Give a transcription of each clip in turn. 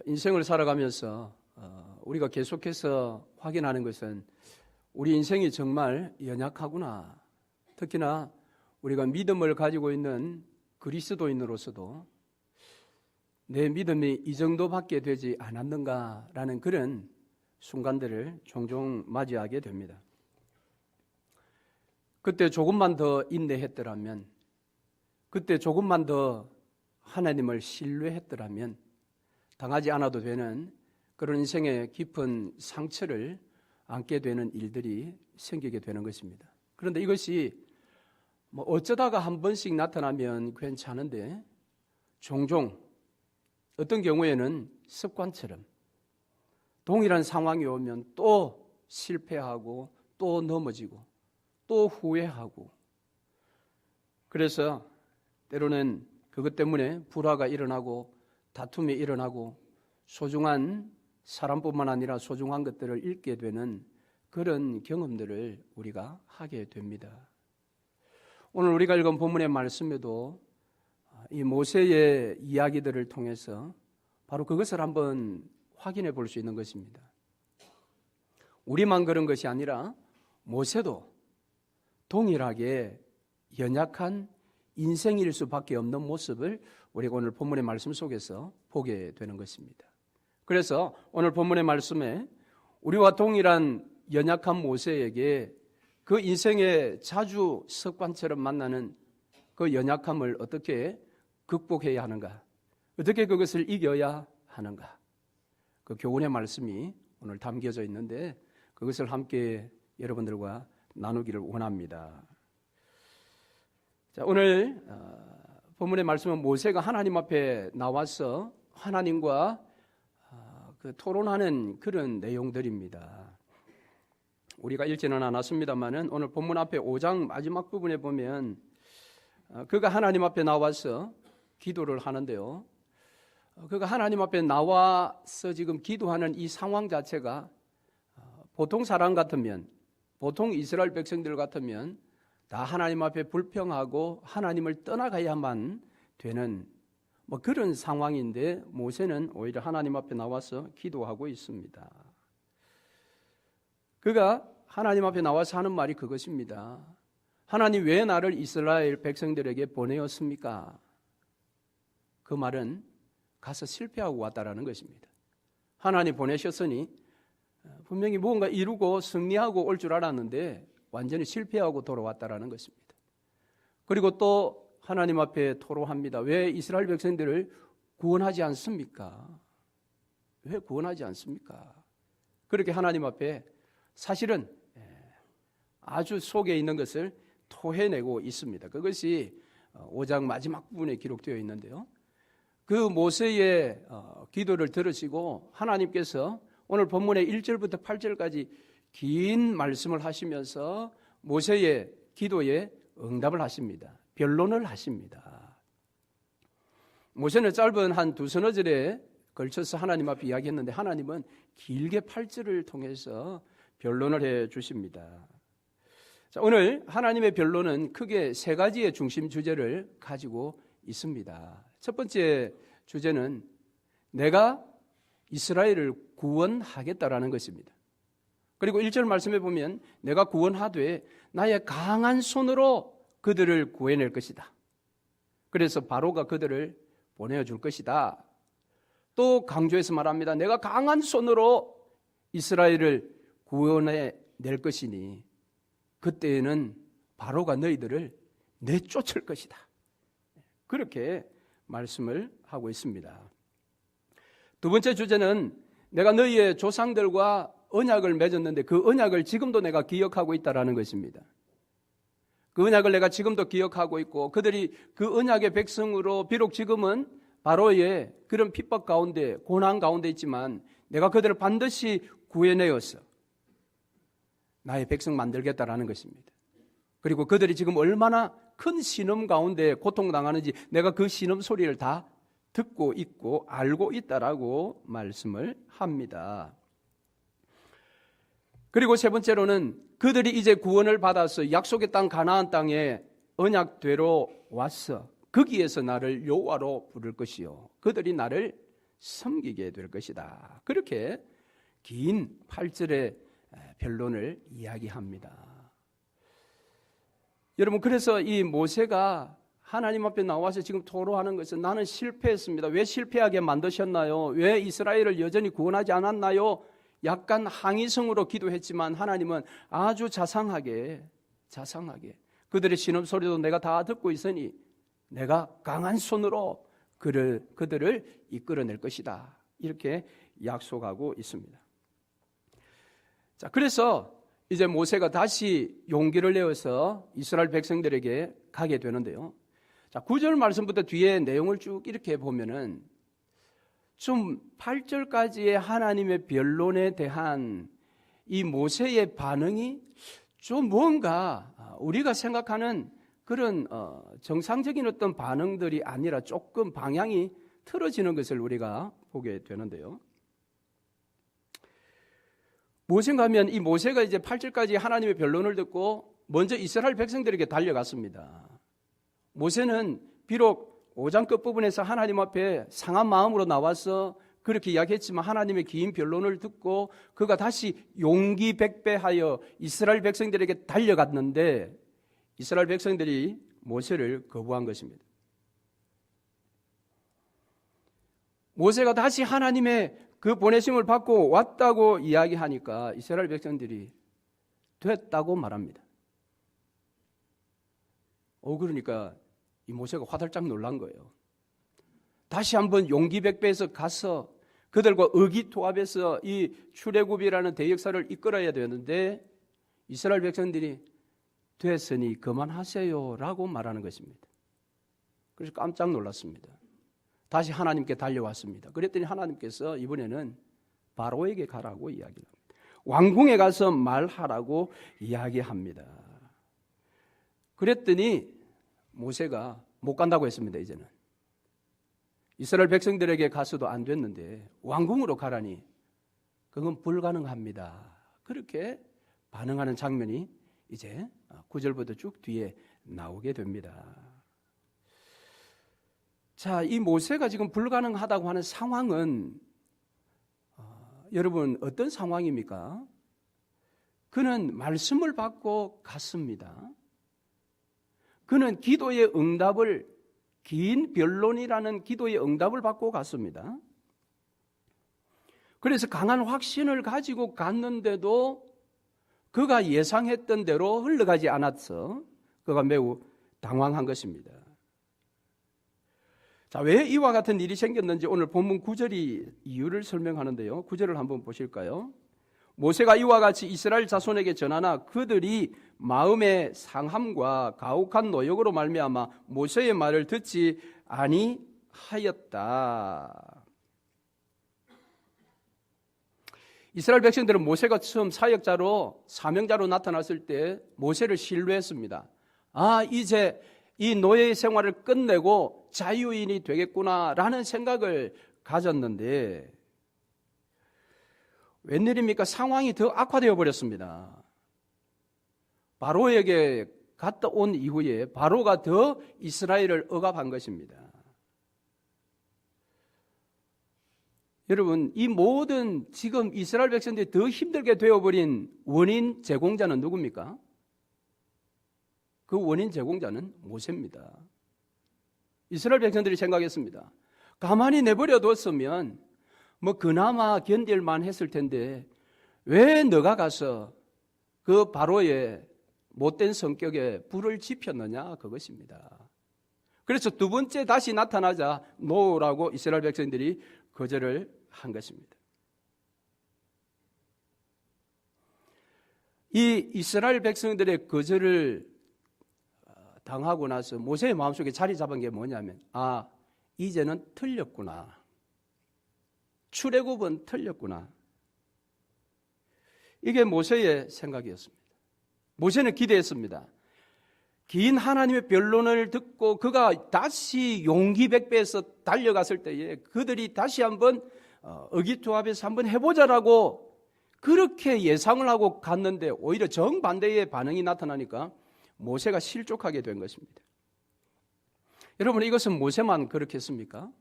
인생을 살아가면서 우리가 계속해서 확인하는 것은 우리 인생이 정말 연약하구나. 특히나 우리가 믿음을 가지고 있는 그리스도인으로서도 내 믿음이 이 정도밖에 되지 않았는가라는 그런 순간들을 종종 맞이하게 됩니다. 그때 조금만 더 인내했더라면, 그때 조금만 더 하나님을 신뢰했더라면 당하지 않아도 되는 그런 인생의 깊은 상처를 안게 되는 일들이 생기게 되는 것입니다. 그런데 이것이 어쩌다가 한 번씩 나타나면 괜찮은데 종종 어떤 경우에는 습관처럼 동일한 상황이 오면 또 실패하고 또 넘어지고 또 후회하고, 그래서 때로는 그것 때문에 불화가 일어나고 다툼이 일어나고 소중한 사람뿐만 아니라 소중한 것들을 잃게 되는 그런 경험들을 우리가 하게 됩니다. 오늘 우리가 읽은 본문의 말씀에도 이 모세의 이야기들을 통해서 바로 그것을 한번 확인해 볼 수 있는 것입니다. 우리만 그런 것이 아니라 모세도 동일하게 연약한 인생일 수밖에 없는 모습을 우리가 오늘 본문의 말씀 속에서 보게 되는 것입니다. 그래서 오늘 본문의 말씀에 우리와 동일한 연약한 모세에게 그 인생의 자주 습관처럼 만나는 그 연약함을 어떻게 극복해야 하는가, 어떻게 그것을 이겨야 하는가, 그 교훈의 말씀이 오늘 담겨져 있는데 그것을 함께 여러분들과 나누기를 원합니다. 자, 오늘 본문의 말씀은 모세가 하나님 앞에 나와서 하나님과 토론하는 그런 내용들입니다. 우리가 읽지는 않았습니다만은 오늘 본문 앞에 5장 마지막 부분에 보면 그가 하나님 앞에 나와서 기도를 하는데요. 그가 하나님 앞에 나와서 지금 기도하는 이 상황 자체가 보통 사람 같으면, 보통 이스라엘 백성들 같으면 다 하나님 앞에 불평하고 하나님을 떠나가야만 되는 그런 상황인데 모세는 오히려 하나님 앞에 나와서 기도하고 있습니다. 그가 하나님 앞에 나와서 하는 말이 그것입니다. 하나님, 왜 나를 이스라엘 백성들에게 보내었습니까? 그 말은 가서 실패하고 왔다라는 것입니다. 하나님 보내셨으니 분명히 무언가 이루고 승리하고 올 줄 알았는데 완전히 실패하고 돌아왔다라는 것입니다. 그리고 또 하나님 앞에 토로합니다. 왜 이스라엘 백성들을 구원하지 않습니까? 왜 구원하지 않습니까? 그렇게 하나님 앞에 사실은 아주 속에 있는 것을 토해내고 있습니다. 그것이 5장 마지막 부분에 기록되어 있는데요. 그 모세의 기도를 들으시고 하나님께서 오늘 본문의 1절부터 8절까지 긴 말씀을 하시면서 모세의 기도에 응답을 하십니다. 변론을 하십니다. 모세는 짧은 한 두서너 절에 걸쳐서 하나님 앞에 이야기했는데 하나님은 길게 8절을 통해서 변론을 해 주십니다. 자, 오늘 하나님의 변론은 크게 세 가지의 중심 주제를 가지고 있습니다. 첫 번째 주제는 내가 이스라엘을 구원하겠다라는 것입니다. 그리고 1절 말씀에 보면 내가 구원하되 나의 강한 손으로 그들을 구해낼 것이다. 그래서 바로가 그들을 보내줄 것이다. 또 강조해서 말합니다. 내가 강한 손으로 이스라엘을 구원해낼 것이니 그때에는 바로가 너희들을 내쫓을 것이다. 그렇게 말씀을 하고 있습니다. 두 번째 주제는 내가 너희의 조상들과 언약을 맺었는데 그 언약을 지금도 내가 기억하고 있다라는 것입니다. 그 언약을 내가 지금도 기억하고 있고 그들이 그 언약의 백성으로 비록 지금은 바로의 그런 핍박 가운데 고난 가운데 있지만 내가 그들을 반드시 구해내어서 나의 백성 만들겠다라는 것입니다. 그리고 그들이 지금 얼마나 큰 신음 가운데 고통당하는지 내가 그 신음 소리를 다 듣고 있고 알고 있다라고 말씀을 합니다. 그리고 세 번째로는 그들이 이제 구원을 받아서 약속의 땅 가나안 땅에 언약궤로 와서 거기에서 나를 여호와로 부를 것이요 그들이 나를 섬기게 될 것이다. 그렇게 긴 8절의 변론을 이야기합니다. 여러분, 그래서 이 모세가 하나님 앞에 나와서 지금 토로하는 것은 나는 실패했습니다. 왜 실패하게 만드셨나요? 왜 이스라엘을 여전히 구원하지 않았나요? 약간 항의성으로 기도했지만 하나님은 아주 자상하게 그들의 신음소리도 내가 다 듣고 있으니 내가 강한 손으로 그들을 이끌어낼 것이다. 이렇게 약속하고 있습니다. 자, 그래서 이제 모세가 다시 용기를 내어서 이스라엘 백성들에게 가게 되는데요. 자, 9절 말씀부터 뒤에 내용을 쭉 이렇게 보면은 좀 8절까지의 하나님의 변론에 대한 이 모세의 반응이 좀 뭔가 우리가 생각하는 그런 정상적인 어떤 반응들이 아니라 조금 방향이 틀어지는 것을 우리가 보게 되는데요. 무엇인가 하면 이 모세가 이제 8절까지 하나님의 변론을 듣고 먼저 이스라엘 백성들에게 달려갔습니다. 모세는 비록 5장 끝부분에서 하나님 앞에 상한 마음으로 나와서 그렇게 이야기했지만 하나님의 긴 변론을 듣고 그가 다시 용기 백배하여 이스라엘 백성들에게 달려갔는데 이스라엘 백성들이 모세를 거부한 것입니다. 모세가 다시 하나님의 그 보내심을 받고 왔다고 이야기하니까 이스라엘 백성들이 됐다고 말합니다. 그러니까 이 모세가 화들짝 놀란 거예요. 다시 한번 용기 백배해서 가서 그들과 의기투합해서 이 출애굽이라는 대역사를 이끌어야 되는데 이스라엘 백성들이 됐으니 그만하세요라고 말하는 것입니다. 그래서 깜짝 놀랐습니다. 다시 하나님께 달려왔습니다. 그랬더니 하나님께서 이번에는 바로에게 가라고 이야기합니다. 왕궁에 가서 말하라고 이야기합니다. 그랬더니 모세가 못 간다고 했습니다. 이제는 이스라엘 백성들에게 가서도 안 됐는데 왕궁으로 가라니 그건 불가능합니다. 그렇게 반응하는 장면이 이제 9절부터 쭉 뒤에 나오게 됩니다. 자, 이 모세가 지금 불가능하다고 하는 상황은 여러분 어떤 상황입니까? 그는 말씀을 받고 갔습니다. 그는 기도의 응답을 긴 변론이라는 기도의 응답을 받고 갔습니다. 그래서 강한 확신을 가지고 갔는데도 그가 예상했던 대로 흘러가지 않아서 그가 매우 당황한 것입니다. 자, 왜 이와 같은 일이 생겼는지 오늘 본문 9절이 이유를 설명하는데요. 9절을 한번 보실까요? 모세가 이와 같이 이스라엘 자손에게 전하나 그들이 마음의 상함과 가혹한 노역으로 말미암아 모세의 말을 듣지 아니하였다. 이스라엘 백성들은 모세가 처음 사역자로 사명자로 나타났을 때 모세를 신뢰했습니다. 이제 이 노예의 생활을 끝내고 자유인이 되겠구나라는 생각을 가졌는데 웬일입니까? 상황이 더 악화되어 버렸습니다. 바로에게 갔다 온 이후에 바로가 더 이스라엘을 억압한 것입니다. 여러분, 이 모든 지금 이스라엘 백성들이 더 힘들게 되어버린 원인 제공자는 누굽니까? 그 원인 제공자는 모세입니다. 이스라엘 백성들이 생각했습니다. 가만히 내버려뒀으면 그나마 견딜만 했을 텐데 왜 너가 가서 그 바로의 못된 성격에 불을 지폈느냐 그것입니다. 그래서 두 번째 다시 나타나자 노라고 이스라엘 백성들이 거절을 한 것입니다. 이 이스라엘 백성들의 거절을 당하고 나서 모세의 마음속에 자리 잡은 게 뭐냐면 이제는 틀렸구나. 출애굽은 틀렸구나. 이게 모세의 생각이었습니다. 모세는 기대했습니다. 긴 하나님의 변론을 듣고 그가 다시 용기 백배해서 달려갔을 때에 그들이 다시 한번 의기투합해서 한번 해보자라고 그렇게 예상을 하고 갔는데 오히려 정반대의 반응이 나타나니까 모세가 실족하게 된 것입니다. 여러분, 이것은 모세만 그렇게 했습니까?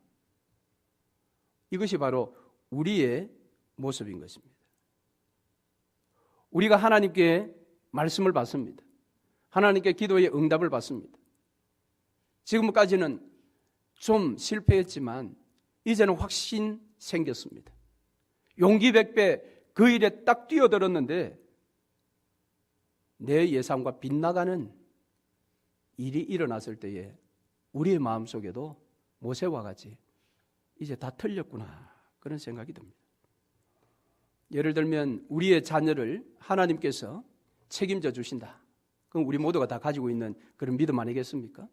이것이 바로 우리의 모습인 것입니다. 우리가 하나님께 말씀을 받습니다. 하나님께 기도의 응답을 받습니다. 지금까지는 좀 실패했지만 이제는 확신 생겼습니다. 용기 100배 그 일에 딱 뛰어들었는데 내 예상과 빗나가는 일이 일어났을 때에 우리의 마음속에도 모세와 같이 이제 다 틀렸구나 그런 생각이 듭니다. 예를 들면 우리의 자녀를 하나님께서 책임져 주신다. 그럼 우리 모두가 다 가지고 있는 그런 믿음 아니겠습니까?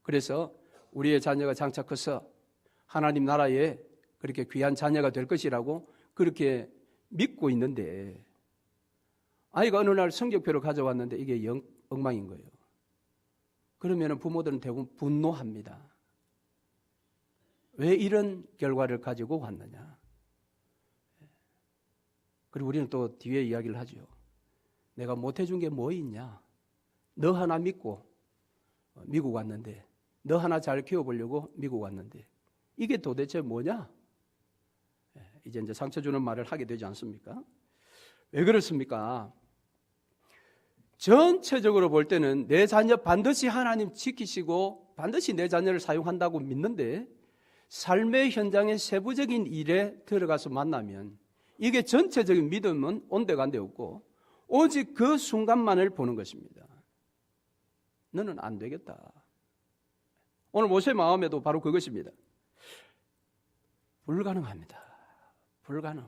그래서 우리의 자녀가 장차 커서 하나님 나라에 그렇게 귀한 자녀가 될 것이라고 그렇게 믿고 있는데 아이가 어느 날 성적표를 가져왔는데 이게 엉망인 거예요. 그러면 부모들은 대부분 분노합니다. 왜 이런 결과를 가지고 왔느냐? 그리고 우리는 또 뒤에 이야기를 하죠. 내가 못해준 게 뭐 있냐? 너 하나 믿고 미국 왔는데 너 하나 잘 키워보려고 미국 왔는데 이게 도대체 뭐냐? 이제 상처 주는 말을 하게 되지 않습니까? 왜 그렇습니까? 전체적으로 볼 때는 내 자녀 반드시 하나님 지키시고 반드시 내 자녀를 사용한다고 믿는데 삶의 현장의 세부적인 일에 들어가서 만나면 이게 전체적인 믿음은 온데간데 없고 오직 그 순간만을 보는 것입니다. 너는 안 되겠다. 오늘 모세의 마음에도 바로 그것입니다. 불가능합니다. 불가능.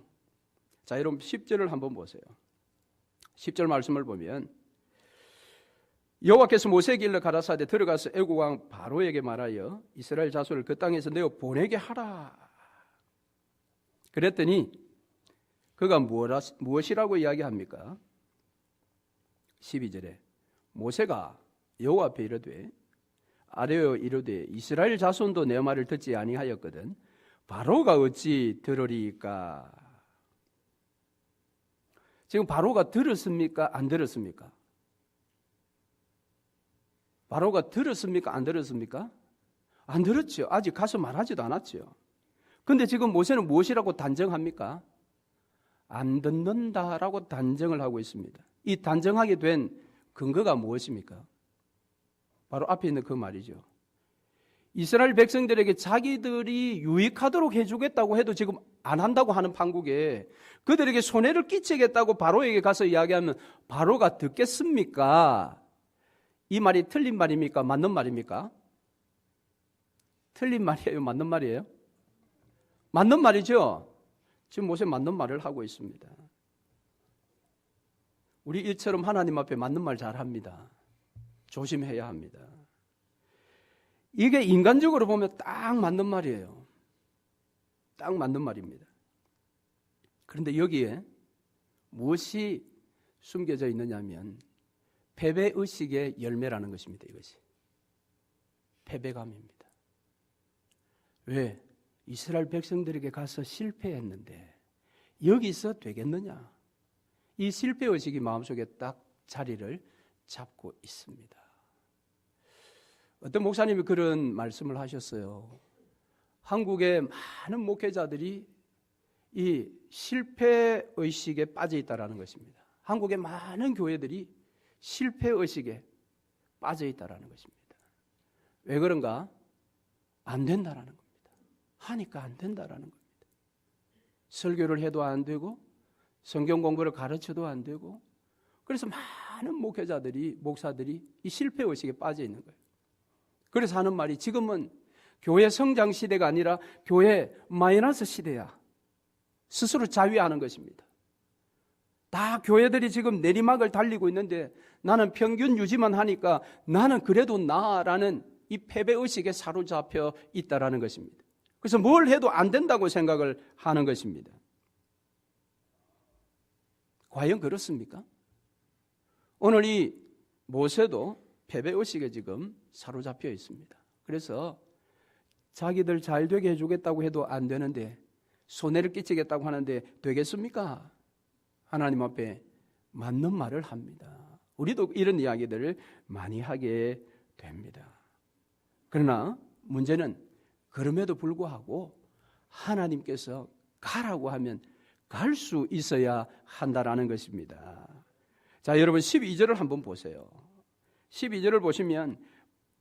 자, 여러분 10절을 한번 보세요. 10절 말씀을 보면 여호와께서 모세에게 일러 가라사대 들어가서 애국 왕 바로에게 말하여 이스라엘 자손을 그 땅에서 내어 보내게 하라. 그랬더니 그가 무엇이라고 이야기합니까? 12절에 모세가 여호와 앞에 이르되 아뢰어 이르되 이스라엘 자손도 내 말을 듣지 아니하였거든 바로가 어찌 들으리까? 지금 바로가 들었습니까? 안 들었습니까? 바로가 들었습니까? 안 들었습니까? 안 들었죠. 아직 가서 말하지도 않았죠. 그런데 지금 모세는 무엇이라고 단정합니까? 안 듣는다라고 단정을 하고 있습니다. 이 단정하게 된 근거가 무엇입니까? 바로 앞에 있는 그 말이죠. 이스라엘 백성들에게 자기들이 유익하도록 해주겠다고 해도 지금 안 한다고 하는 판국에 그들에게 손해를 끼치겠다고 바로에게 가서 이야기하면 바로가 듣겠습니까? 이 말이 틀린 말입니까? 맞는 말입니까? 틀린 말이에요? 맞는 말이에요? 맞는 말이죠? 지금 모세 맞는 말을 하고 있습니다. 우리 이처럼 하나님 앞에 맞는 말 잘합니다. 조심해야 합니다. 이게 인간적으로 보면 딱 맞는 말이에요. 딱 맞는 말입니다. 그런데 여기에 무엇이 숨겨져 있느냐면 패배의식의 열매라는 것입니다. 이것이 패배감입니다. 왜? 이스라엘 백성들에게 가서 실패했는데 여기서 되겠느냐? 이 실패의식이 마음속에 딱 자리를 잡고 있습니다. 어떤 목사님이 그런 말씀을 하셨어요. 한국의 많은 목회자들이 이 실패의식에 빠져 있다는 것입니다. 한국의 많은 교회들이 실패의식에 빠져 있다는 것입니다. 왜 그런가? 안 된다라는 겁니다. 하니까 안 된다라는 겁니다. 설교를 해도 안 되고 성경 공부를 가르쳐도 안 되고 그래서 많은 목회자들이 목사들이 이 실패의식에 빠져 있는 거예요. 그래서 하는 말이 지금은 교회 성장 시대가 아니라 교회 마이너스 시대야. 스스로 자위하는 것입니다. 다 교회들이 지금 내리막을 달리고 있는데 나는 평균 유지만 하니까 나는 그래도 나라는 이 패배의식에 사로잡혀 있다라는 것입니다. 그래서 뭘 해도 안 된다고 생각을 하는 것입니다. 과연 그렇습니까? 오늘 이 모세도 패배의식에 지금 사로잡혀 있습니다. 그래서 자기들 잘 되게 해주겠다고 해도 안 되는데 손해를 끼치겠다고 하는데 되겠습니까? 하나님 앞에 맞는 말을 합니다. 우리도 이런 이야기들을 많이 하게 됩니다. 그러나 문제는 그럼에도 불구하고 하나님께서 가라고 하면 갈 수 있어야 한다라는 것입니다. 자, 여러분 12절을 한번 보세요. 12절을 보시면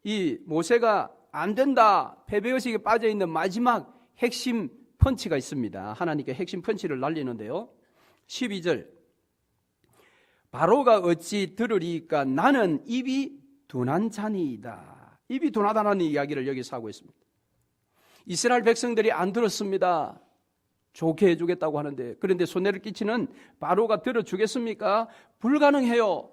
이 모세가 안 된다, 패배의식에 빠져 있는 마지막 핵심 펀치가 있습니다. 하나님께 핵심 펀치를 날리는데요. 12절, 바로가 어찌 들으리까 나는 입이 둔한 자니이다. 입이 둔하다는 이야기를 여기서 하고 있습니다. 이스라엘 백성들이 안 들었습니다. 좋게 해주겠다고 하는데, 그런데 손해를 끼치는 바로가 들어주겠습니까? 불가능해요.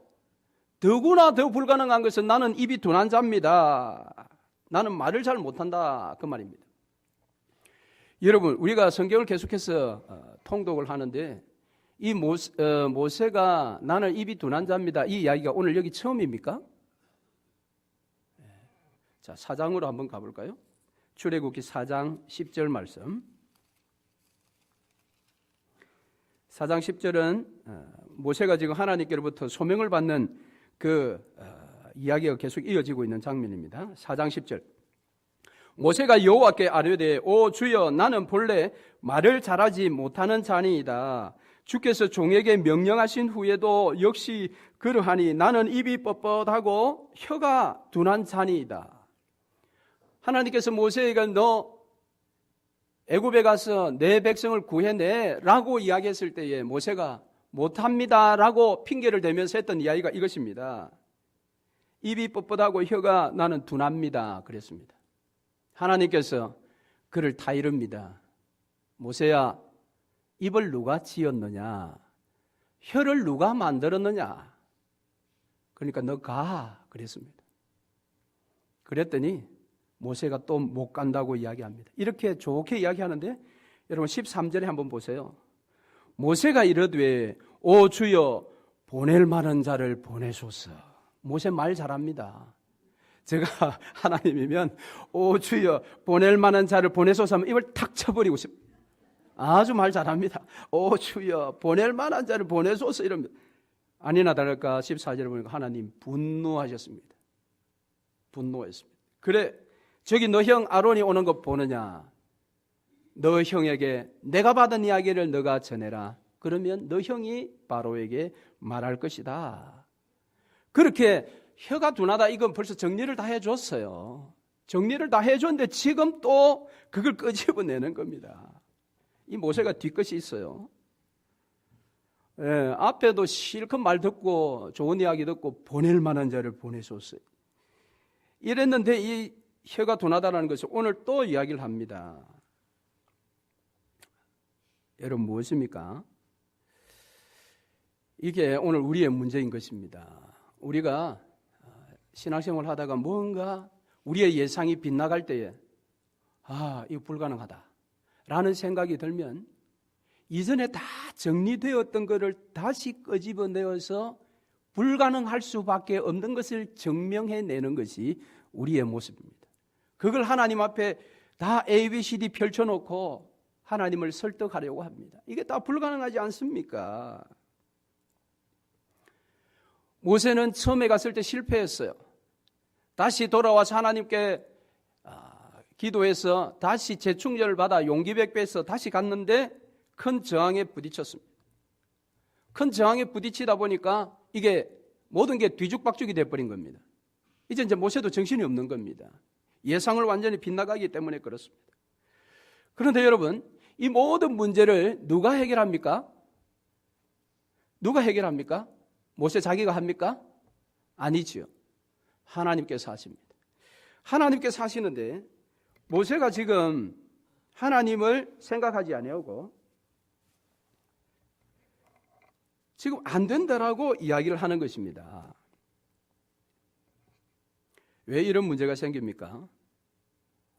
더구나 더 불가능한 것은 나는 입이 둔한 자입니다. 나는 말을 잘 못한다, 그 말입니다. 여러분, 우리가 성경을 계속해서 통독을 하는데 이 모세가 나는 입이 둔한 자입니다, 이 이야기가 오늘 여기 처음입니까? 자, 4장으로 한번 가볼까요? 출애굽기 4장 10절 말씀. 4장 10절은 모세가 지금 하나님께로부터 소명을 받는 그 이야기가 계속 이어지고 있는 장면입니다. 4장 10절. 모세가 여호와께 아뢰되 오 주여 나는 본래 말을 잘하지 못하는 자니이다. 주께서 종에게 명령하신 후에도 역시 그러하니 나는 입이 뻣뻣하고 혀가 둔한 자니이다. 하나님께서 모세에게 너 애굽에 가서 내 백성을 구해내라고 이야기했을 때에 모세가 못합니다라고 핑계를 대면서 했던 이야기가 이것입니다. 입이 뻣뻣하고 혀가 나는 둔합니다 그랬습니다. 하나님께서 그를 타이릅니다. 모세야, 입을 누가 지었느냐? 혀를 누가 만들었느냐? 그러니까 너 가 그랬습니다. 그랬더니 모세가 또 못 간다고 이야기합니다. 이렇게 좋게 이야기하는데 여러분 13절에 한번 보세요. 모세가 이르되 오 주여 보낼 만한 자를 보내소서. 모세 말 잘합니다. 제가 하나님이면 오 주여 보낼 만한 자를 보내소서 하면 입을 탁 쳐버리고 싶어요. 아주 말 잘합니다. 오 주여 보낼 만한 자를 보내소서 이럽니다. 아니나 다를까 14절에 보니까 하나님 분노하셨습니다. 분노했습니다. 그래 저기 너 형 아론이 오는 거 보느냐? 너 형에게 내가 받은 이야기를 너가 전해라. 그러면 너 형이 바로에게 말할 것이다. 그렇게 혀가 둔하다 이건 벌써 정리를 다 해줬어요. 정리를 다 해줬는데 지금 또 그걸 끄집어내는 겁니다. 이 모세가 뒤끝이 있어요. 예, 앞에도 실컷 말 듣고 좋은 이야기 듣고 보낼 만한 자를 보내줬어요. 이랬는데 이 혀가 둔하다는 것을 오늘 또 이야기를 합니다. 여러분 무엇입니까? 이게 오늘 우리의 문제인 것입니다. 우리가 신앙생활을 하다가 뭔가 우리의 예상이 빗나갈 때에 이거 불가능하다 라는 생각이 들면 이전에 다 정리되었던 것을 다시 끄집어내어서 불가능할 수밖에 없는 것을 증명해내는 것이 우리의 모습입니다. 그걸 하나님 앞에 다 ABCD 펼쳐놓고 하나님을 설득하려고 합니다. 이게 다 불가능하지 않습니까? 모세는 처음에 갔을 때 실패했어요. 다시 돌아와서 하나님께 기도해서 다시 재충전을 받아 용기 백배해서 다시 갔는데 큰 저항에 부딪혔습니다. 큰 저항에 부딪히다 보니까 이게 모든 게 뒤죽박죽이 돼버린 겁니다. 이제 모세도 정신이 없는 겁니다. 예상을 완전히 빗나가기 때문에 그렇습니다. 그런데 여러분, 이 모든 문제를 누가 해결합니까? 누가 해결합니까? 모세 자기가 합니까? 아니지요. 하나님께서 하십니다. 하나님께서 하시는데 모세가 지금 하나님을 생각하지 아니하고 지금 안 된다라고 이야기를 하는 것입니다. 왜 이런 문제가 생깁니까?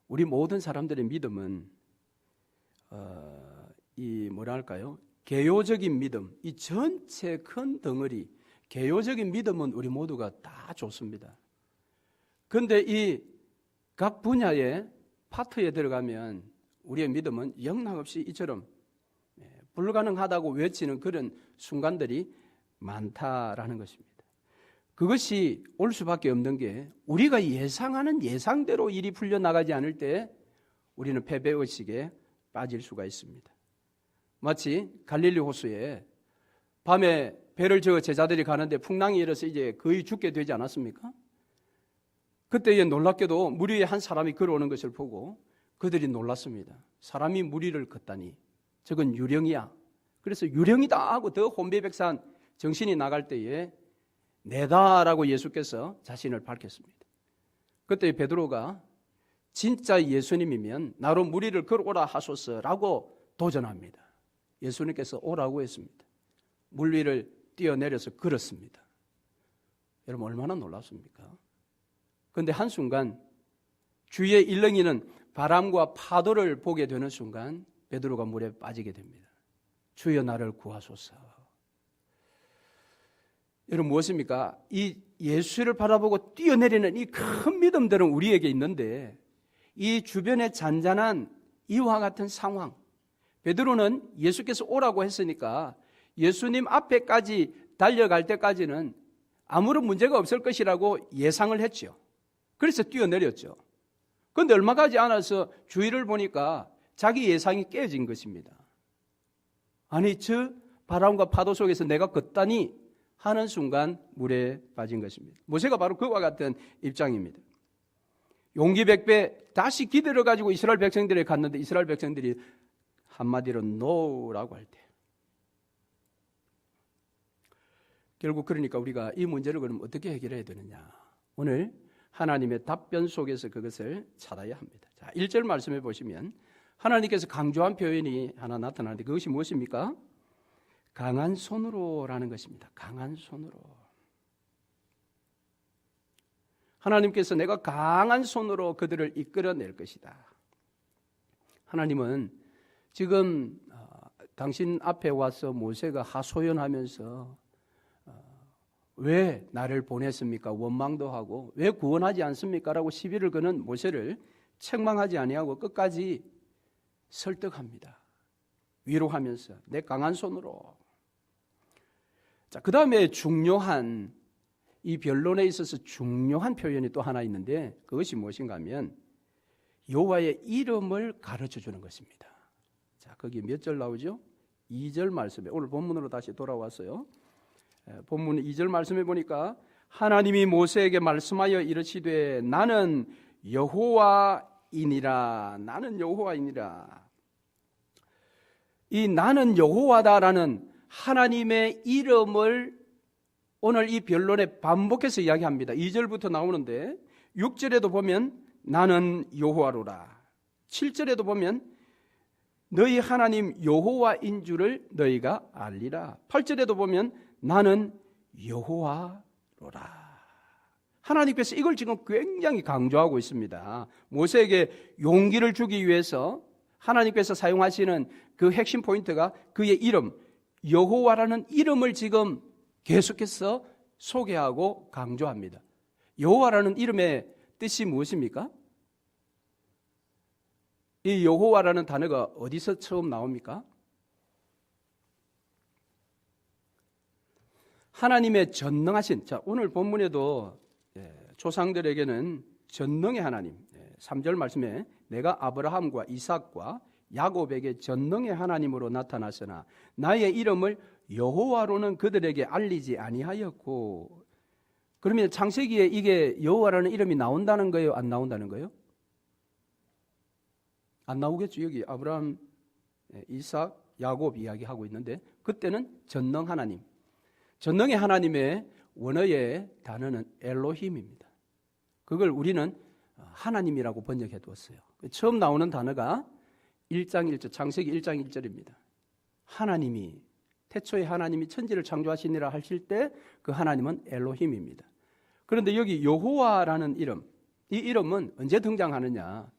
우리 모든 사람들의 믿음은 이 뭐라 할까요? 개요적인 믿음, 이 전체 큰 덩어리 개요적인 믿음은 우리 모두가 다 좋습니다. 그런데 이 각 분야의 파트에 들어가면 우리의 믿음은 영락없이 이처럼 불가능하다고 외치는 그런 순간들이 많다라는 것입니다. 그것이 올 수밖에 없는 게 우리가 예상하는 예상대로 일이 풀려나가지 않을 때 우리는 패배의식에 빠질 수가 있습니다. 마치 갈릴리 호수에 밤에 배를 저어 제자들이 가는데 풍랑이 일어서 이제 거의 죽게 되지 않았습니까? 그때에 놀랍게도 물 위에 한 사람이 걸어오는 것을 보고 그들이 놀랐습니다. 사람이 물 위를 걷다니 저건 유령이야. 그래서 유령이다 하고 더 혼비백산 정신이 나갈 때에 내다라고 예수께서 자신을 밝혔습니다. 그때 베드로가 진짜 예수님이면 나로 물 위를 걸어오라 하소서라고 도전합니다. 예수님께서 오라고 했습니다. 물 위를 뛰어내려서 걸었습니다. 여러분 얼마나 놀랍습니까? 그런데 한순간 주위에 일렁이는 바람과 파도를 보게 되는 순간 베드로가 물에 빠지게 됩니다. 주여 나를 구하소서. 여러분 무엇입니까? 이 예수를 바라보고 뛰어내리는 이 큰 믿음들은 우리에게 있는데 이 주변의 잔잔한 이와 같은 상황, 베드로는 예수께서 오라고 했으니까 예수님 앞에까지 달려갈 때까지는 아무런 문제가 없을 것이라고 예상을 했죠. 그래서 뛰어내렸죠. 그런데 얼마 가지 않아서 주위를 보니까 자기 예상이 깨진 것입니다. 아니 저 바람과 파도 속에서 내가 걷다니 하는 순간 물에 빠진 것입니다. 모세가 바로 그와 같은 입장입니다. 용기 백배 다시 기대를 가지고 이스라엘 백성들이 갔는데 이스라엘 백성들이 한마디로 NO라고 할 때 결국 그러니까 우리가 이 문제를 그럼 어떻게 해결해야 되느냐. 오늘 하나님의 답변 속에서 그것을 찾아야 합니다. 자, 1절 말씀해 보시면 하나님께서 강조한 표현이 하나 나타나는데 그것이 무엇입니까? 강한 손으로라는 것입니다. 강한 손으로. 하나님께서 내가 강한 손으로 그들을 이끌어낼 것이다. 하나님은 지금 당신 앞에 와서 모세가 하소연하면서 왜 나를 보냈습니까? 원망도 하고 왜 구원하지 않습니까? 라고 시비를 거는 모세를 책망하지 아니하고 끝까지 설득합니다. 위로하면서 내 강한 손으로. 자, 그 다음에 중요한 이 변론에 있어서 중요한 표현이 또 하나 있는데 그것이 무엇인가 하면 여호와의 이름을 가르쳐 주는 것입니다. 자, 거기 몇 절 나오죠? 2절 말씀에 오늘 본문으로 다시 돌아왔어요. 본문 2절 말씀해 보니까 하나님이 모세에게 말씀하여 이르시되 나는 여호와이니라. 나는 여호와이니라. 이 나는 여호와다라는 하나님의 이름을 오늘 이 변론에 반복해서 이야기합니다. 2절부터 나오는데 6절에도 보면 나는 여호와로라. 7절에도 보면 너희 하나님 여호와인 줄을 너희가 알리라. 8절에도 보면 나는 여호와로라. 하나님께서 이걸 지금 굉장히 강조하고 있습니다. 모세에게 용기를 주기 위해서 하나님께서 사용하시는 그 핵심 포인트가 그의 이름, 여호와라는 이름을 지금 계속해서 소개하고 강조합니다. 여호와라는 이름의 뜻이 무엇입니까? 이 여호와라는 단어가 어디서 처음 나옵니까? 하나님의 전능하신, 자, 오늘 본문에도 조상들에게는 전능의 하나님, 3절 말씀에 내가 아브라함과 이삭과 야곱에게 전능의 하나님으로 나타났으나 나의 이름을 여호와로는 그들에게 알리지 아니하였고. 그러면 창세기에 이게 여호와라는 이름이 나온다는 거예요? 안 나온다는 거예요? 안 나오겠죠. 여기 아브라함, 이삭, 야곱 이야기하고 있는데 그때는 전능 하나님, 전능의 하나님의 원어의 단어는 엘로힘입니다. 그걸 우리는 하나님이라고 번역해 두었어요. 처음 나오는 단어가 1장 1절, 창세기 1장 1절입니다. 하나님이, 태초에 하나님이 천지를 창조하시니라 하실 때 그 하나님은 엘로힘입니다. 그런데 여기 여호와라는 이름, 이 이름은 언제 등장하느냐?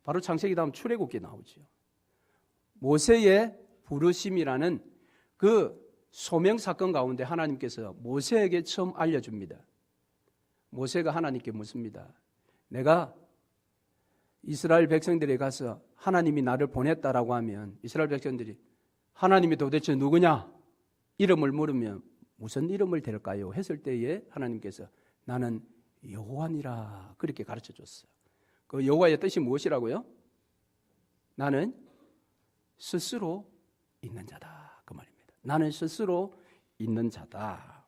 바로 창세기 다음 출애굽기에 나오죠. 모세의 부르심이라는 그 소명 사건 가운데 하나님께서 모세에게 처음 알려줍니다. 모세가 하나님께 묻습니다. 내가 이스라엘 백성들에 가서 하나님이 나를 보냈다라고 하면 이스라엘 백성들이 하나님이 도대체 누구냐? 이름을 물으면 무슨 이름을 댈까요? 했을 때에 하나님께서 나는 여호와니라 그렇게 가르쳐 줬어요. 그 여호와의 뜻이 무엇이라고요? 나는 스스로 있는 자다 그 말입니다. 나는 스스로 있는 자다.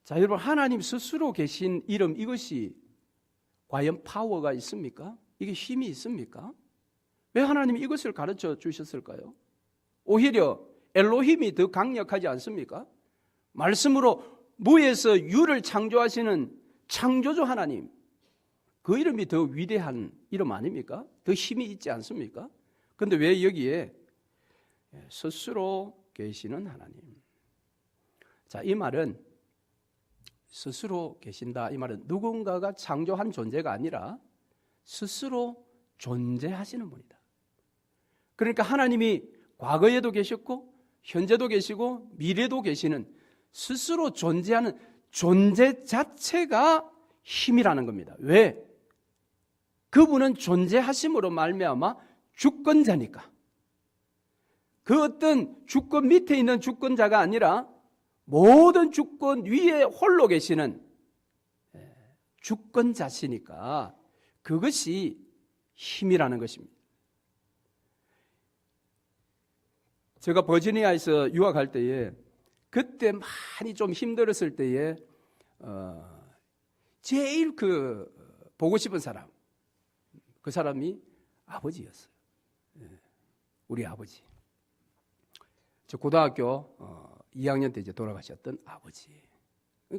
자, 여러분, 하나님 스스로 계신 이름, 이것이 과연 파워가 있습니까? 이게 힘이 있습니까? 왜 하나님이 이것을 가르쳐 주셨을까요? 오히려 엘로힘이 더 강력하지 않습니까? 말씀으로 무에서 유를 창조하시는 창조주 하나님, 그 이름이 더 위대한 이름 아닙니까? 더 힘이 있지 않습니까? 그런데 왜 여기에 스스로 계시는 하나님? 자, 이 말은 스스로 계신다, 이 말은 누군가가 창조한 존재가 아니라 스스로 존재하시는 분이다. 그러니까 하나님이 과거에도 계셨고 현재도 계시고 미래도 계시는 스스로 존재하는 존재 자체가 힘이라는 겁니다. 왜? 그분은 존재하심으로 말미암아 주권자니까. 그 어떤 주권 밑에 있는 주권자가 아니라 모든 주권 위에 홀로 계시는 주권자시니까 그것이 힘이라는 것입니다. 제가 버지니아에서 유학할 때에 그때 많이 좀 힘들었을 때에 제일 보고 싶은 사람, 그 사람이 아버지였어요. 우리 아버지. 저 고등학교 2학년 때 이제 돌아가셨던 아버지.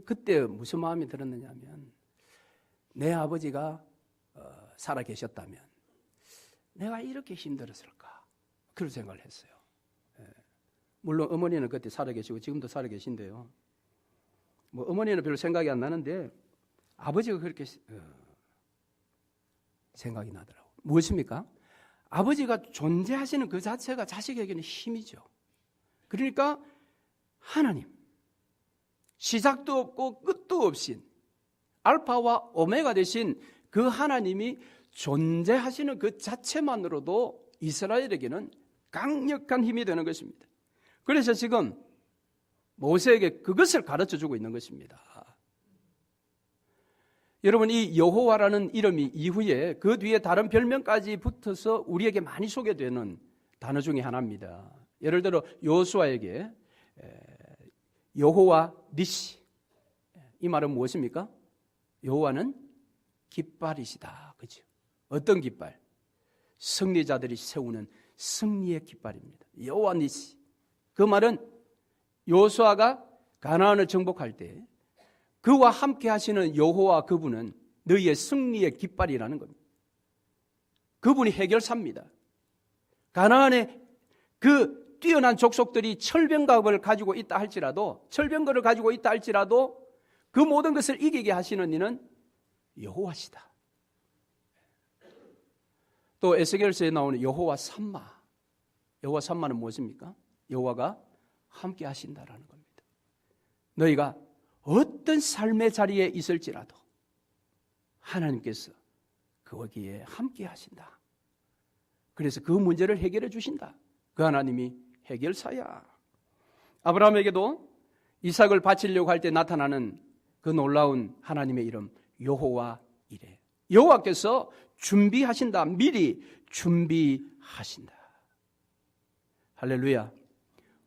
그때 무슨 마음이 들었느냐 하면 내 아버지가 살아 계셨다면 내가 이렇게 힘들었을까? 그런 생각을 했어요. 물론 어머니는 그때 살아 계시고 지금도 살아 계신데요. 뭐 어머니는 별로 생각이 안 나는데 아버지가 그렇게 생각이 나더라고요. 무엇입니까? 아버지가 존재하시는 그 자체가 자식에게는 힘이죠. 그러니까 하나님, 시작도 없고 끝도 없인 알파와 오메가 되신 그 하나님이 존재하시는 그 자체만으로도 이스라엘에게는 강력한 힘이 되는 것입니다. 그래서 지금 모세에게 그것을 가르쳐주고 있는 것입니다. 여러분, 이 여호와라는 이름이 이후에 그 뒤에 다른 별명까지 붙어서 우리에게 많이 소개되는 단어 중에 하나입니다. 예를 들어 여호수아에게 여호와 니시, 이 말은 무엇입니까? 여호와는 깃발이시다. 그죠? 어떤 깃발? 승리자들이 세우는 승리의 깃발입니다. 여호와 니시. 그 말은 여호수아가 가나안을 정복할 때 그와 함께 하시는 여호와, 그분은 너희의 승리의 깃발이라는 겁니다. 그분이 해결사입니다. 가나안의 그 뛰어난 족속들이 철병갑을 가지고 있다 할지라도, 철병거를 가지고 있다 할지라도 그 모든 것을 이기게 하시는 이는 여호와시다. 또 에스겔서에 나오는 여호와 삼마. 여호와 삼마는 무엇입니까? 여호와가 함께 하신다라는 겁니다. 너희가 어떤 삶의 자리에 있을지라도 하나님께서 거기에 함께 하신다. 그래서 그 문제를 해결해 주신다. 그 하나님이 해결사야. 아브라함에게도 이삭을 바치려고 할 때 나타나는 그 놀라운 하나님의 이름 여호와 이레. 여호와께서 준비하신다. 미리 준비하신다. 할렐루야.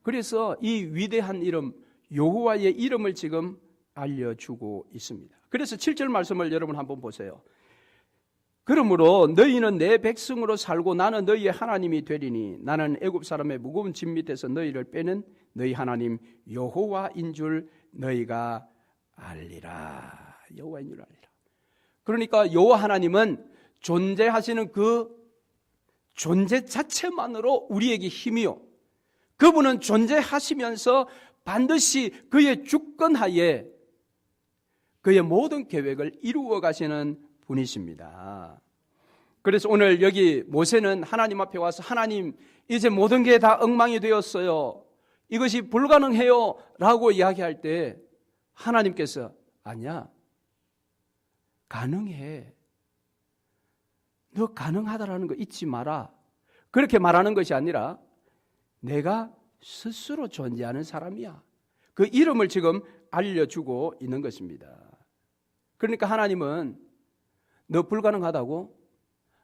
그래서 이 위대한 이름 여호와의 이름을 지금 알려주고 있습니다. 그래서 7절 말씀을 여러분 한번 보세요. 그러므로 너희는 내 백성으로 살고 나는 너희의 하나님이 되리니 나는 애굽 사람의 무거운 짐 밑에서 너희를 빼는 너희 하나님 여호와인 줄 너희가 알리라. 여호와인 줄 알리라. 그러니까 여호와 하나님은 존재하시는 그 존재 자체만으로 우리에게 힘이요, 그분은 존재하시면서 반드시 그의 주권하에 그의 모든 계획을 이루어 가시는 분이십니다. 그래서 오늘 여기 모세는 하나님 앞에 와서 하나님, 이제 모든 게 다 엉망이 되었어요, 이것이 불가능해요 라고 이야기할 때 하나님께서 아니야, 가능해, 너 가능하다라는 거 잊지 마라, 그렇게 말하는 것이 아니라 내가 스스로 존재하는 사람이야, 그 이름을 지금 알려주고 있는 것입니다. 그러니까 하나님은 너 불가능하다고?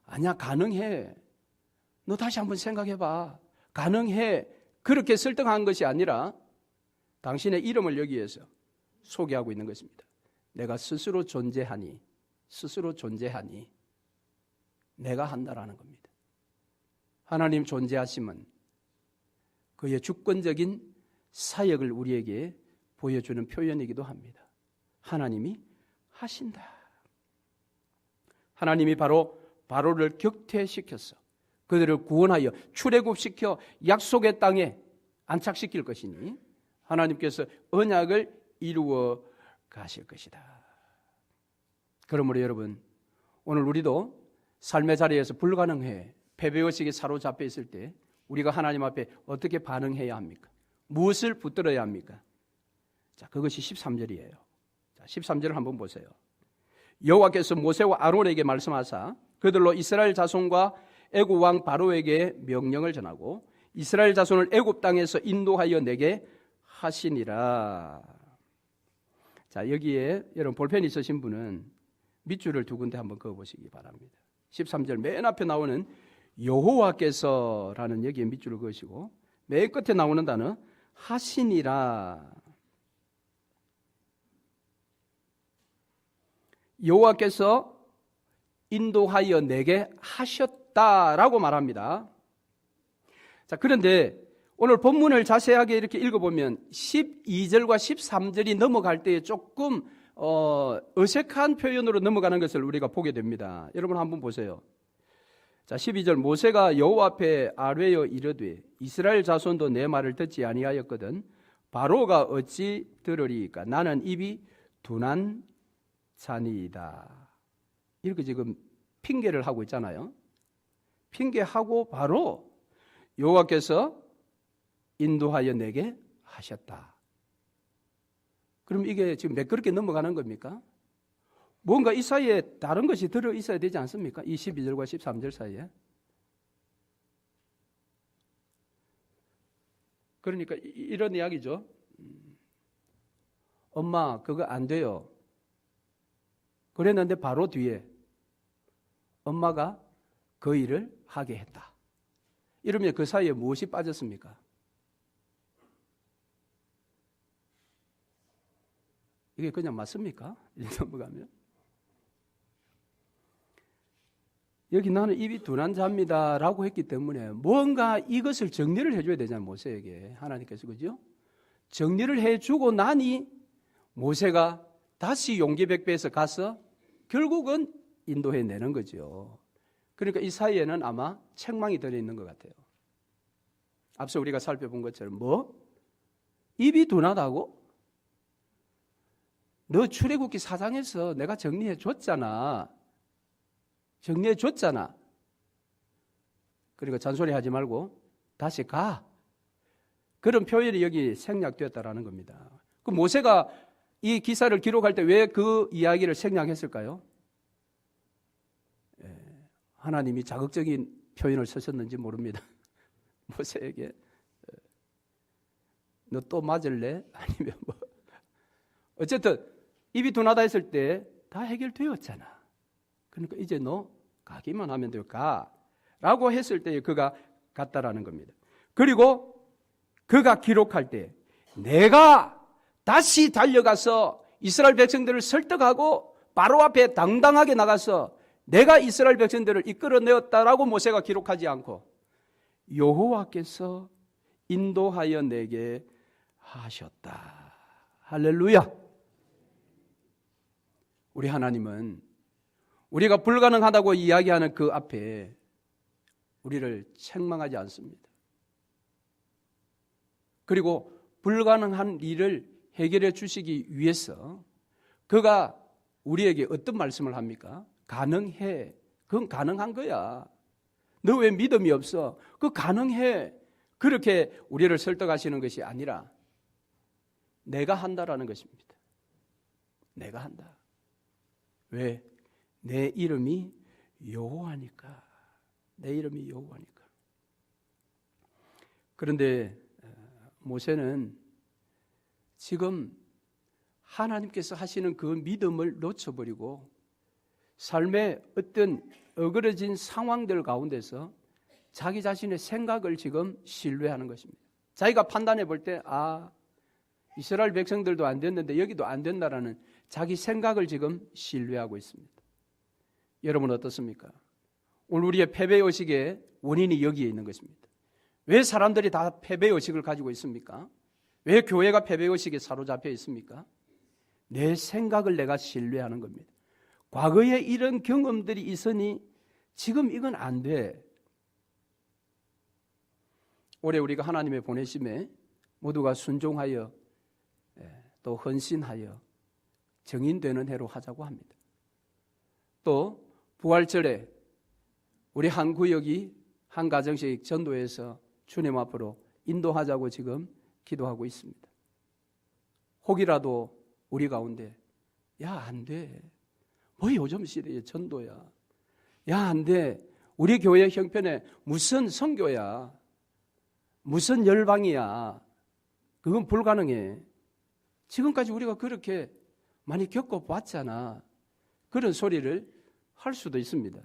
아니야, 가능해. 너 다시 한번 생각해봐. 가능해. 그렇게 설득한 것이 아니라 당신의 이름을 여기에서 소개하고 있는 것입니다. 내가 스스로 존재하니 내가 한다라는 겁니다. 하나님 존재하심은 그의 주권적인 사역을 우리에게 보여주는 표현이기도 합니다. 하나님이 하신다. 하나님이 바로를 격퇴시켜서 그들을 구원하여 출애굽시켜 약속의 땅에 안착시킬 것이니 하나님께서 언약을 이루어 가실 것이다. 그러므로 여러분, 오늘 우리도 삶의 자리에서 불가능해 패배의식에 사로잡혀 있을 때 우리가 하나님 앞에 어떻게 반응해야 합니까? 무엇을 붙들어야 합니까? 자, 그것이 13절이에요. 자, 13절을 한번 보세요. 여호와께서 모세와 아론에게 말씀하사 그들로 이스라엘 자손과 애굽 왕 바로에게 명령을 전하고 이스라엘 자손을 애굽 땅에서 인도하여 내게 하시니라. 자, 여기에 여러분 볼펜 있으신 분은 밑줄을 두 군데 한번 그어보시기 바랍니다. 13절 맨 앞에 나오는 여호와께서라는 여기에 밑줄을 그으시고 맨 끝에 나오는 단어 하시니라. 여호와께서 인도하여 내게 하셨다라고 말합니다. 자, 그런데 오늘 본문을 자세하게 이렇게 읽어보면 12절과 13절이 넘어갈 때에 조금 어색한 표현으로 넘어가는 것을 우리가 보게 됩니다. 여러분 한번 보세요. 자, 12절 모세가 여호와 앞에 아뢰어 이르되 이스라엘 자손도 내 말을 듣지 아니하였거든 바로가 어찌 들으리이까 나는 입이 둔한 자니이다. 이렇게 지금 핑계를 하고 있잖아요. 핑계하고 바로 여호와께서 인도하여 내게 하셨다. 그럼 이게 지금 매끄럽게 넘어가는 겁니까? 뭔가 이 사이에 다른 것이 들어 있어야 되지 않습니까? 이 12절과 13절 사이에. 그러니까 이런 이야기죠. 엄마 그거 안 돼요. 그랬는데 바로 뒤에 엄마가 그 일을 하게 했다. 이러면 그 사이에 무엇이 빠졌습니까? 이게 그냥 맞습니까? 넘어가면. 여기 나는 입이 둔한 자입니다 라고 했기 때문에 뭔가 이것을 정리를 해줘야 되잖아요. 모세에게 하나님께서. 그죠? 정리를 해주고 나니 모세가 다시 용기백배해서 가서 결국은 인도해내는 거죠. 그러니까 이 사이에는 아마 책망이 들어있는 것 같아요. 앞서 우리가 살펴본 것처럼 뭐? 입이 둔하다고? 너 출애굽기 4장에서 내가 정리해 줬잖아. 그리고 잔소리하지 말고 다시 가. 그런 표현이 여기 생략되었다라는 겁니다. 그 모세가 이 기사를 기록할 때 왜 그 이야기를 생략했을까요? 하나님이 자극적인 표현을 쓰셨는지 모릅니다. 모세에게 너 또 맞을래? 아니면 뭐 어쨌든 입이 둔하다 했을 때 다 해결되었잖아. 그러니까 이제 너 가기만 하면 될까? 라고 했을 때 그가 갔다라는 겁니다. 그리고 그가 기록할 때 내가 다시 달려가서 이스라엘 백성들을 설득하고 바로 앞에 당당하게 나가서 내가 이스라엘 백성들을 이끌어내었다라고 모세가 기록하지 않고 여호와께서 인도하여 내게 하셨다. 할렐루야. 우리 하나님은 우리가 불가능하다고 이야기하는 그 앞에 우리를 책망하지 않습니다. 그리고 불가능한 일을 해결해 주시기 위해서 그가 우리에게 어떤 말씀을 합니까? 가능해. 그건 가능한 거야. 너 왜 믿음이 없어? 그거 가능해. 그렇게 우리를 설득하시는 것이 아니라 내가 한다라는 것입니다. 내가 한다. 왜? 내 이름이 여호와니까. 내 이름이 여호와니까. 그런데 모세는 지금 하나님께서 하시는 그 믿음을 놓쳐버리고 삶의 어떤 어그러진 상황들 가운데서 자기 자신의 생각을 지금 신뢰하는 것입니다. 자기가 판단해 볼 때 이스라엘 백성들도 안 됐는데 여기도 안 된다라는 자기 생각을 지금 신뢰하고 있습니다. 여러분 어떻습니까? 오늘 우리의 패배의식의 원인이 여기에 있는 것입니다. 왜 사람들이 다 패배의식을 가지고 있습니까? 왜 교회가 패배의식에 사로잡혀 있습니까? 내 생각을 내가 신뢰하는 겁니다. 과거에 이런 경험들이 있으니 지금 이건 안 돼. 올해 우리가 하나님의 보내심에 모두가 순종하여 또 헌신하여 정인되는 해로 하자고 합니다. 또 부활절에 우리 한 구역이 한 가정씩 전도해서 주님 앞으로 인도하자고 지금 기도하고 있습니다. 혹이라도 우리 가운데 안 돼. 뭐 요즘 시대에 전도야. 안 돼. 우리 교회 형편에 무슨 선교야. 무슨 열방이야. 그건 불가능해. 지금까지 우리가 그렇게 많이 겪어봤잖아. 그런 소리를 할 수도 있습니다.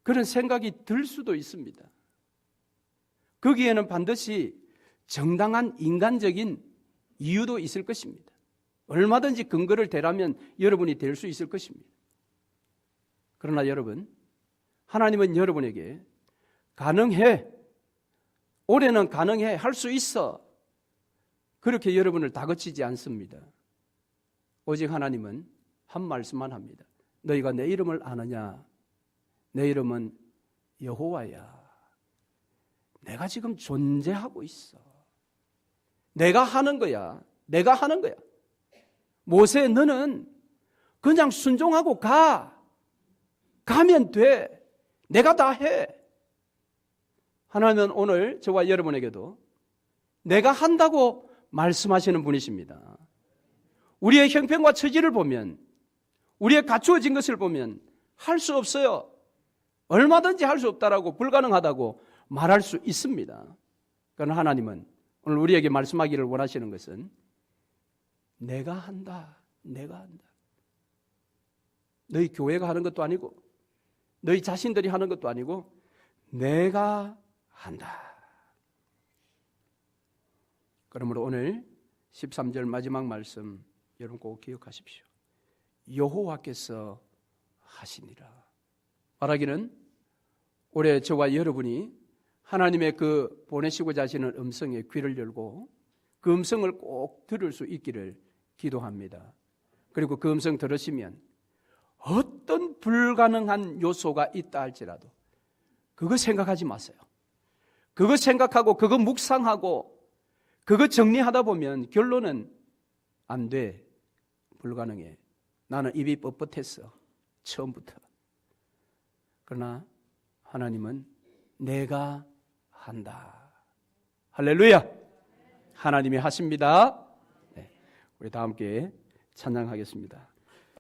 그런 생각이 들 수도 있습니다. 거기에는 반드시 정당한 인간적인 이유도 있을 것입니다. 얼마든지 근거를 대라면 여러분이 될 수 있을 것입니다. 그러나 여러분, 하나님은 여러분에게 가능해, 올해는 가능해, 할 수 있어, 그렇게 여러분을 다그치지 않습니다. 오직 하나님은 한 말씀만 합니다. 너희가 내 이름을 아느냐? 내 이름은 여호와야. 내가 지금 존재하고 있어. 내가 하는 거야. 내가 하는 거야. 모세, 너는 그냥 순종하고 가면 돼. 내가 다 해. 하나님은 오늘 저와 여러분에게도 내가 한다고 말씀하시는 분이십니다. 우리의 형편과 처지를 보면, 우리의 갖추어진 것을 보면 할 수 없어요. 얼마든지 할 수 없다라고, 불가능하다고 말할 수 있습니다. 그러나 하나님은 오늘 우리에게 말씀하기를 원하시는 것은 내가 한다. 내가 한다. 너희 교회가 하는 것도 아니고 너희 자신들이 하는 것도 아니고 내가 한다. 그러므로 오늘 13절 마지막 말씀 여러분 꼭 기억하십시오. 여호와께서 하시니라. 말하기는 올해 저와 여러분이 하나님의 그 보내시고자 하시는 음성에 귀를 열고 그 음성을 꼭 들을 수 있기를 기도합니다. 그리고 그 음성 들으시면 어떤 불가능한 요소가 있다 할지라도 그거 생각하지 마세요. 그거 생각하고 그거 묵상하고 그거 정리하다 보면 결론은 안 돼. 불가능해. 나는 입이 뻣뻣했어. 처음부터. 그러나 하나님은 내가 한다. 할렐루야. 하나님이 하십니다. 네, 우리 다 함께 찬양하겠습니다.